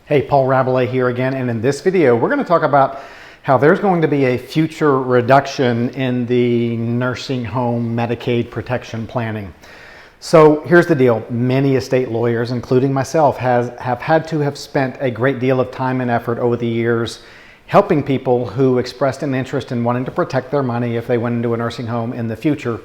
Hey, Paul Rabalais here again, and in this video we're going to talk about how there's going to be a future reduction in the nursing home Medicaid protection planning. So here's the deal. Many estate lawyers, including myself, have had to have spent a great deal of time and effort over the years helping people who expressed an interest in wanting to protect their money if they went into a nursing home in the future.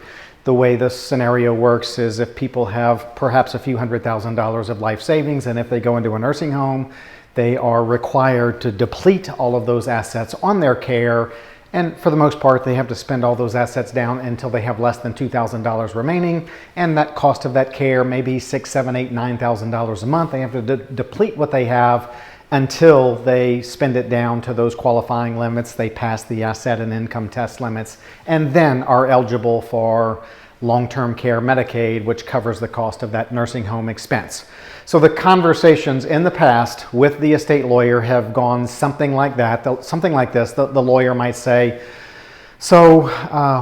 The way this scenario works is if people have perhaps a few $100,000 of life savings, and if they go into a nursing home, they are required to deplete all of those assets on their care. And for the most part, they have to spend all those assets down until they have less than $2,000 remaining. And that cost of that care may be $6,000, $7,000, $8,000, $9,000 a month. They have to deplete what they have until they spend it down to those qualifying limits. They pass the asset and income test limits and then are eligible for long-term care Medicaid, which covers the cost of that nursing home expense. So the conversations in the past with the estate lawyer have gone something like that, something like this. The lawyer might say, so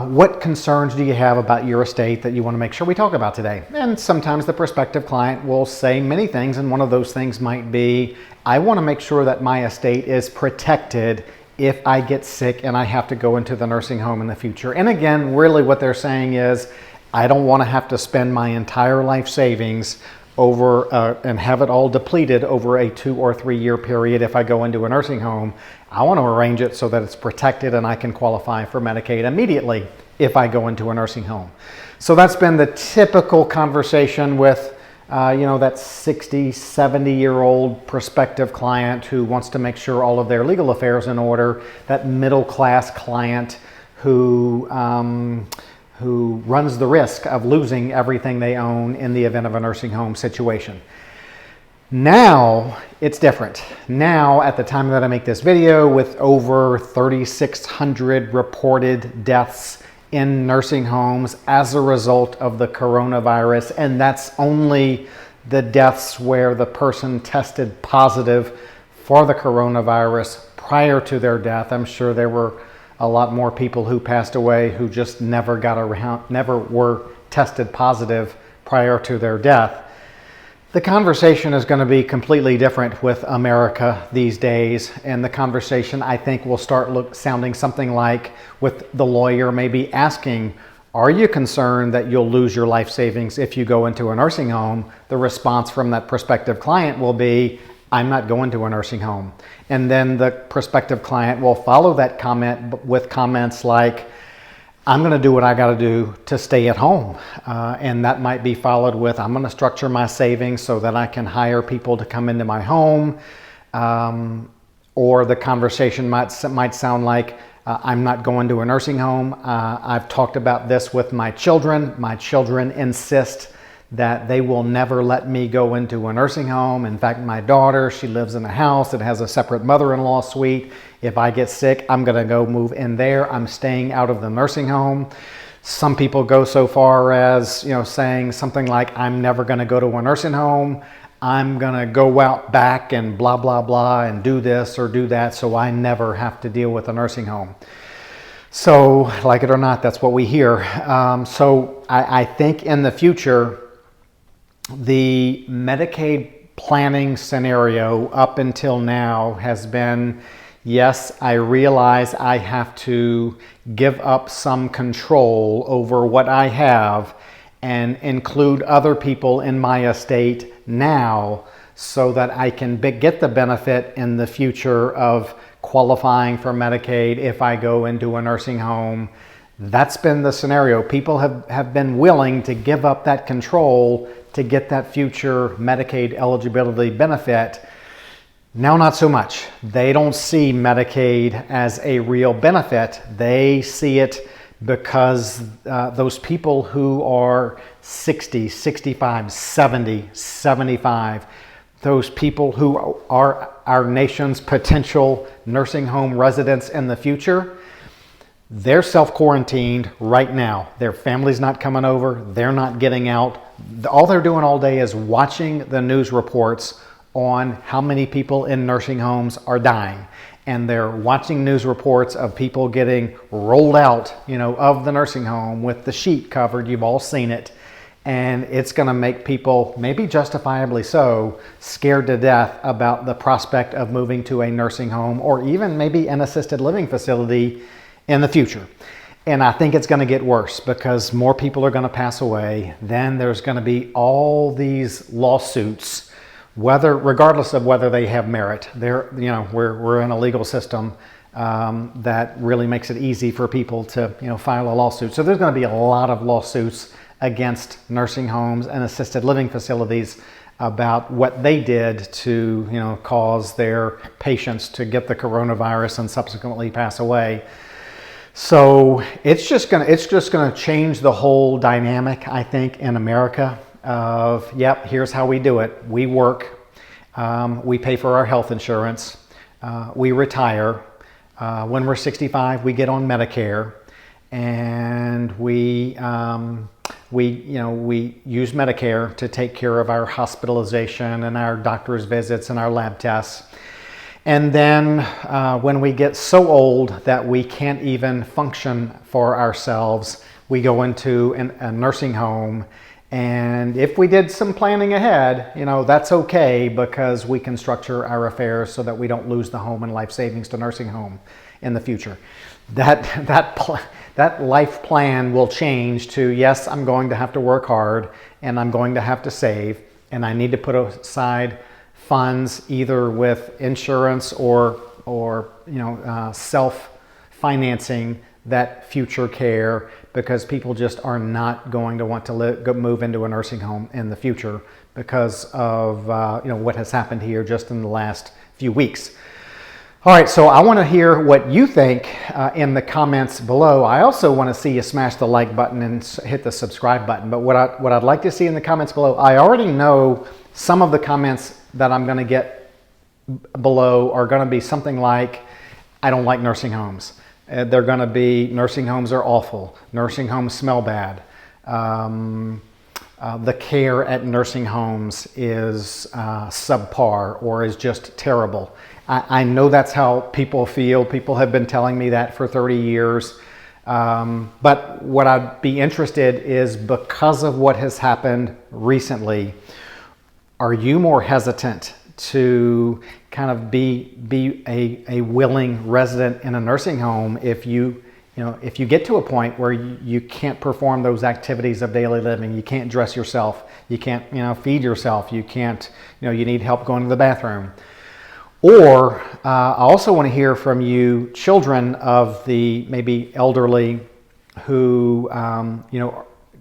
what concerns do you have about your estate that you want to make sure we talk about today? And sometimes the prospective client will say many things, and one of those things might be, I want to make sure that my estate is protected if I get sick and I have to go into the nursing home in the future. And again, really what they're saying is, I don't want to have to spend my entire life savings over and have it all depleted over a 2 or 3 year period if I go into a nursing home. I want to arrange it so that it's protected and I can qualify for Medicaid immediately if I go into a nursing home. So that's been the typical conversation with that 60, 70-year-old prospective client who wants to make sure all of their legal affairs in order, that middle-class client who runs the risk of losing everything they own in the event of a nursing home situation. Now it's different. Now, at the time that I make this video, with over 3,600 reported deaths in nursing homes as a result of the coronavirus, and that's only the deaths where the person tested positive for the coronavirus prior to their death. I'm sure there were a lot more people who passed away who just never were tested positive prior to their death. The conversation is going to be completely different with America these days, and the conversation, I think, will start sounding something like, with the lawyer maybe asking, are you concerned that you'll lose your life savings if you go into a nursing home? The response from that prospective client will be, I'm not going to a nursing home. And then the prospective client will follow that comment with comments like, I'm going to do what I got to do to stay at home. And that might be followed with, I'm going to structure my savings so that I can hire people to come into my home. Or the conversation might sound like, I'm not going to a nursing home. I've talked about this with my children. My children insist that they will never let me go into a nursing home. In fact, my daughter, she lives in a house that has a separate mother-in-law suite. If I get sick, I'm going to go move in there. I'm staying out of the nursing home. Some people go so far as, saying something like, I'm never going to go to a nursing home. I'm going to go out back and blah, blah, blah, and do this or do that so I never have to deal with a nursing home. So, like it or not, that's what we hear. So I think in the future, the Medicaid planning scenario up until now has been, yes, I realize I have to give up some control over what I have and include other people in my estate now so that I can get the benefit in the future of qualifying for Medicaid if I go into a nursing home. That's been the scenario. People have been willing to give up that control to get that future Medicaid eligibility benefit. Now, not so much. They don't see Medicaid as a real benefit. They see it because those people who are 60, 65, 70, 75, those people who are our nation's potential nursing home residents in the future, they're self-quarantined right now. Their family's not coming over. They're not getting out. All they're doing all day is watching the news reports on how many people in nursing homes are dying. And they're watching news reports of people getting rolled out, of the nursing home with the sheet covered. You've all seen it. And it's going to make people, maybe justifiably so, scared to death about the prospect of moving to a nursing home or even maybe an assisted living facility in the future. And I think it's going to get worse because more people are going to pass away. Then there's going to be all these lawsuits, regardless of whether they have merit. We're in a legal system that really makes it easy for people to file a lawsuit. So there's going to be a lot of lawsuits against nursing homes and assisted living facilities about what they did to cause their patients to get the coronavirus and subsequently pass away. So it's just going to change the whole dynamic, I think, in America of, yep, here's how we do it. We work, we pay for our health insurance, we retire. When we're 65, we get on Medicare, and we use Medicare to take care of our hospitalization and our doctor's visits and our lab tests. And then when we get so old that we can't even function for ourselves, we go into a nursing home. And if we did some planning ahead, that's okay, because we can structure our affairs so that we don't lose the home and life savings to nursing home in the future. That life plan will change to, yes, I'm going to have to work hard and I'm going to have to save, and I need to put aside funds either with insurance or self-financing that future care, because people just are not going to want to move into a nursing home in the future because of what has happened here just in the last few weeks. All right, so I want to hear what you think in the comments below. I also want to see you smash the like button and hit the subscribe button. But what I'd like to see in the comments below, I already know some of the comments that I'm going to get below are going to be something like, I don't like nursing homes. They're going to be, nursing homes are awful. Nursing homes smell bad. The care at nursing homes is subpar or is just terrible. I know that's how people feel. People have been telling me that for 30 years. But what I'd be interested is, because of what has happened recently, are you more hesitant to kind of be a willing resident in a nursing home if you get to a point where you can't perform those activities of daily living? You can't dress yourself, you can't feed yourself, you can't, you need help going to the bathroom. Or I also want to hear from you, children of the maybe elderly, who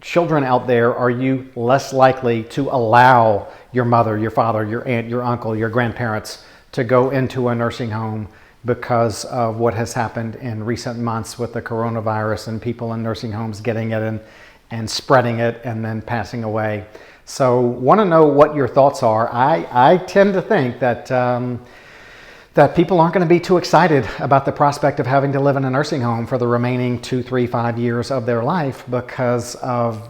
children out there, are you less likely to allow your mother, your father, your aunt, your uncle, your grandparents to go into a nursing home because of what has happened in recent months with the coronavirus and people in nursing homes getting it and spreading it and then passing away? So want to know what your thoughts are. I tend to think that that people aren't going to be too excited about the prospect of having to live in a nursing home for the remaining 2, 3, 5 years of their life, because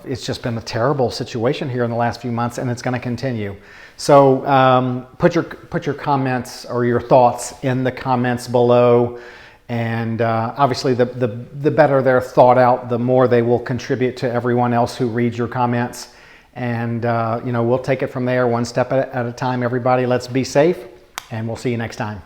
it's just been a terrible situation here in the last few months, and it's going to continue. So put your comments or your thoughts in the comments below, and obviously the better they're thought out, the more they will contribute to everyone else who reads your comments. And we'll take it from there, one step at a time. Everybody, let's be safe, and we'll see you next time.